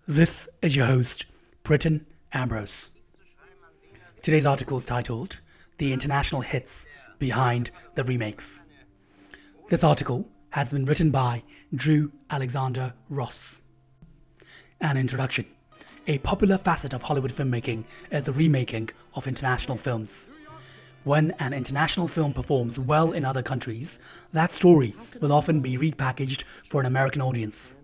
This is your host, Britton Ambrose. Today's article is titled, The International Hits Behind the Remakes. This article has been written by Drew Alexander Ross. An introduction. A popular facet of Hollywood filmmaking is the remaking of international films. When an international film performs well in other countries, that story will often be repackaged for an American audience.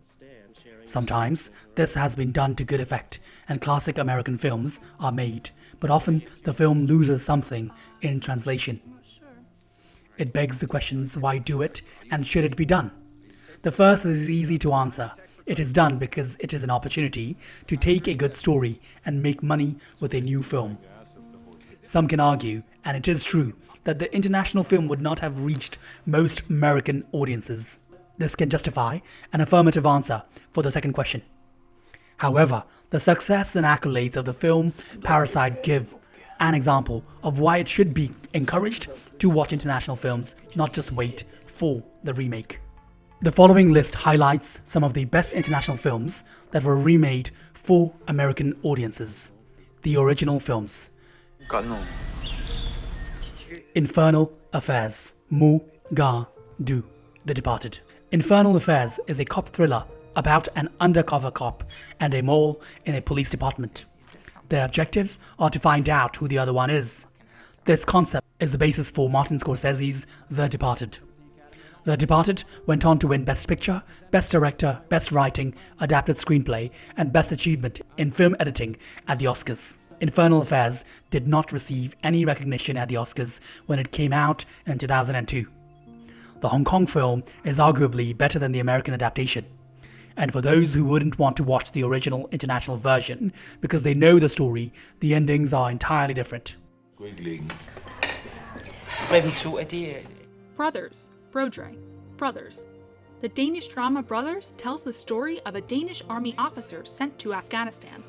Sometimes this has been done to good effect and classic American films are made, but often the film loses something in translation. It begs the questions, why do it and should it be done? The first is easy to answer. It is done because it is an opportunity to take a good story and make money with a new film. Some can argue, and it is true, that the international film would not have reached most American audiences. This can justify an affirmative answer for the second question. However, the success and accolades of the film Parasite give an example of why it should be encouraged to watch international films, not just wait for the remake. The following list highlights some of the best international films that were remade for American audiences. The original films: Infernal Affairs, Mu Ga Du, The Departed. Infernal Affairs is a cop thriller about an undercover cop and a mole in a police department. Their objectives are to find out who the other one is. This concept is the basis for Martin Scorsese's The Departed. The Departed went on to win Best Picture, Best Director, Best Writing, Adapted Screenplay, and Best Achievement in Film Editing at the Oscars. Infernal Affairs did not receive any recognition at the Oscars when it came out in 2002. The Hong Kong film is arguably better than the American adaptation. And for those who wouldn't want to watch the original international version because they know the story, the endings are entirely different. Brothers, Brodre, Brothers. The Danish drama Brothers tells the story of a Danish army officer sent to Afghanistan.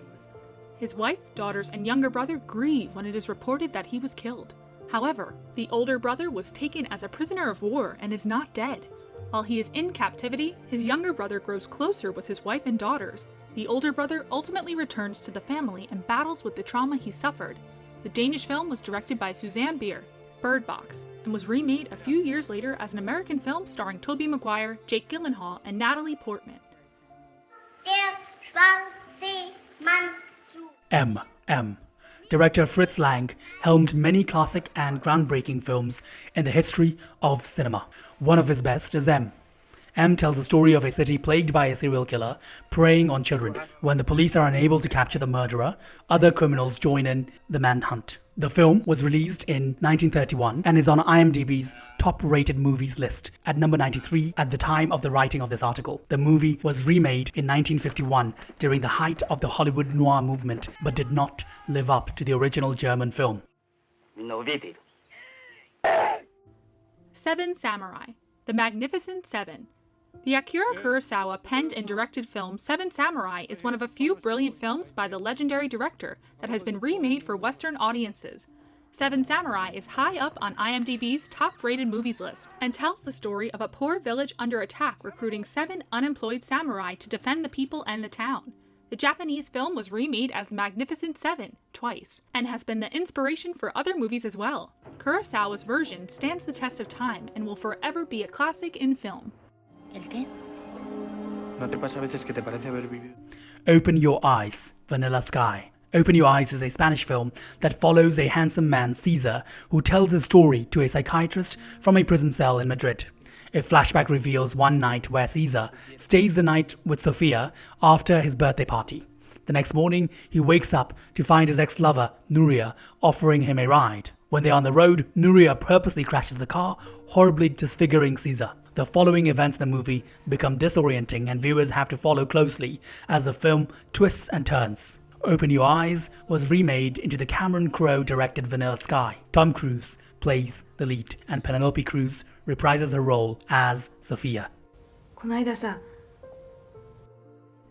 His wife, daughters, and younger brother grieve when it is reported that he was killed. However, the older brother was taken as a prisoner of war and is not dead. While he is in captivity, his younger brother grows closer with his wife and daughters. The older brother ultimately returns to the family and battles with the trauma he suffered. The Danish film was directed by Suzanne Bier, Bird Box, and was remade a few years later as an American film starring Tobey Maguire, Jake Gyllenhaal, and Natalie Portman. M. Director Fritz Lang helmed many classic and groundbreaking films in the history of cinema. One of his best is M. M tells the story of a city plagued by a serial killer preying on children. When the police are unable to capture the murderer, other criminals join in the manhunt. The film was released in 1931 and is on IMDb's top-rated movies list at number 93 at the time of the writing of this article. The movie was remade in 1951 during the height of the Hollywood noir movement, but did not live up to the original German film. Seven Samurai, The Magnificent Seven. The Akira Kurosawa penned and directed film Seven Samurai is one of a few brilliant films by the legendary director that has been remade for Western audiences. Seven Samurai is high up on IMDb's top-rated movies list and tells the story of a poor village under attack recruiting 7 unemployed samurai to defend the people and the town. The Japanese film was remade as The Magnificent Seven twice and has been the inspiration for other movies as well. Kurosawa's version stands the test of time and will forever be a classic in film. Open Your Eyes, Vanilla Sky. Open Your Eyes is a Spanish film that follows a handsome man, Caesar, who tells his story to a psychiatrist from a prison cell in Madrid. A flashback reveals one night where Caesar stays the night with Sofia after his birthday party. The next morning, he wakes up to find his ex-lover, Nuria, offering him a ride. When they are on the road, Nuria purposely crashes the car, horribly disfiguring Caesar. The following events in the movie become disorienting and viewers have to follow closely as the film twists and turns. Open Your Eyes was remade into the Cameron Crowe-directed Vanilla Sky. Tom Cruise plays the lead, and Penelope Cruz reprises her role as Sophia. この間さ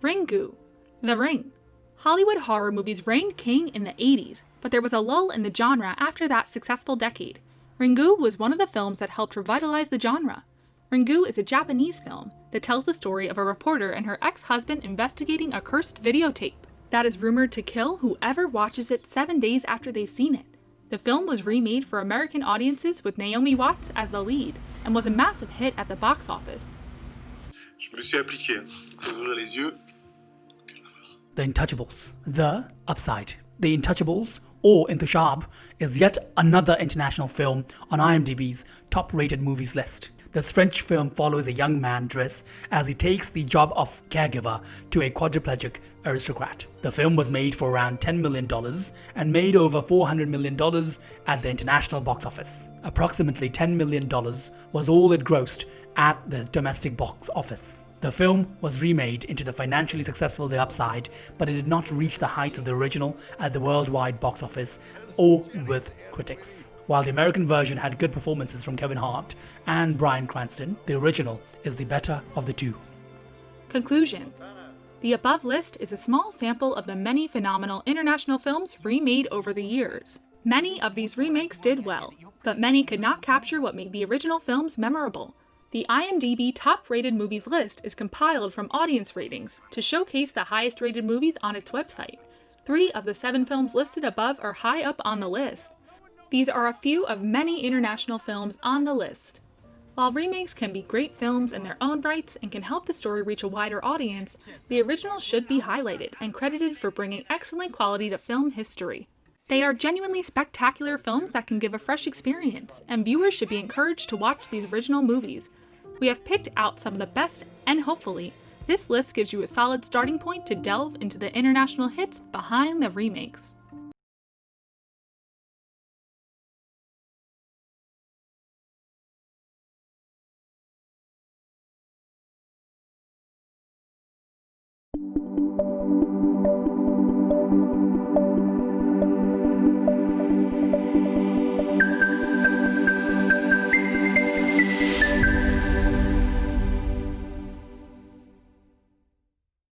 Ringu, The Ring. Hollywood horror movies reigned king in the 80s, but there was a lull in the genre after that successful decade. Ringu was one of the films that helped revitalize the genre. Ringu is a Japanese film that tells the story of a reporter and her ex-husband investigating a cursed videotape that is rumored to kill whoever watches it 7 days after they've seen it. The film was remade for American audiences with Naomi Watts as the lead and was a massive hit at the box office. Je me le suis appliqué. Ouvrir les yeux. The Intouchables. The Upside. The Intouchables, or Intouchables, is yet another international film on IMDb's top-rated movies list. This French film follows a young man, Driss, as he takes the job of caregiver to a quadriplegic aristocrat. The film was made for around $10 million and made over $400 million at the international box office. Approximately $10 million was all it grossed at the domestic box office. The film was remade into the financially successful The Upside, but it did not reach the heights of the original at the worldwide box office or with critics. While the American version had good performances from Kevin Hart and Bryan Cranston, the original is the better of the two. Conclusion. The above list is a small sample of the many phenomenal international films remade over the years. Many of these remakes did well, but many could not capture what made the original films memorable. The IMDb top-rated movies list is compiled from audience ratings to showcase the highest-rated movies on its website. 3 of the 7 films listed above are high up on the list. These are a few of many international films on the list. While remakes can be great films in their own rights and can help the story reach a wider audience, the originals should be highlighted and credited for bringing excellent quality to film history. They are genuinely spectacular films that can give a fresh experience, and viewers should be encouraged to watch these original movies. We have picked out some of the best, and hopefully, this list gives you a solid starting point to delve into the international hits behind the remakes.